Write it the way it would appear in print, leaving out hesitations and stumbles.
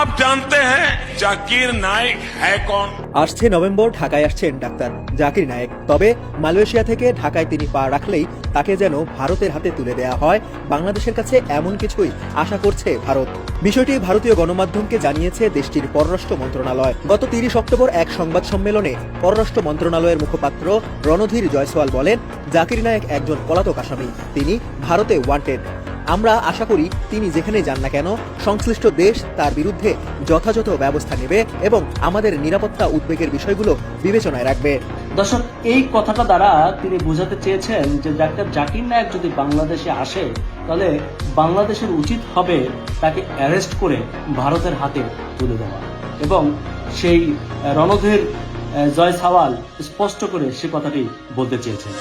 आप जानते हैं জাকির নায়েক है कौन? আসছে নভেম্বর, ঢাকায় আসছেন ডাক্তার জাকির নায়েক। তবে মালয়েশিয়া থেকে ঢাকায় তিনি পা রাখলেই তাকে যেন ভারতের হাতে তুলে দেয়া হয়, বাংলাদেশের কাছে এমন কিছুই আশা করছে ভারত। বিষয়টি ভারতীয় গণমাধ্যমকে জানিয়েছে দেশটির পররাষ্ট্র মন্ত্রণালয়। গত 30 অক্টোবর এক সংবাদ সম্মেলনে পররাষ্ট্র মন্ত্রণালয়ের মুখপাত্র রণধীর জয়সওয়াল বলেন, জাকির নায়েক একজন পলাতক আসামি, তিনি ভারতে ওয়ান্টেড। আমরা আশা করি তিনি যেখানে যান না কেন সংশ্লিষ্ট দেশ তার বিরুদ্ধে যথাযথ ব্যবস্থা নেবে এবং আমাদের নিরাপত্তা উদ্বেগের বিষয়গুলো বিবেচনায় রাখবে। দর্শক, এই কথাটা দ্বারা তিনি বোঝাতে চেয়েছেন যে ডাক্তার জাকির নায়েক যদি বাংলাদেশে আসে তাহলে বাংলাদেশের উচিত হবে তাকে অ্যারেস্ট করে ভারতের হাতে তুলে দেওয়া, এবং সেই রণধীর জয়সওয়াল স্পষ্ট করে সে কথাটি বলতে চেয়েছেন।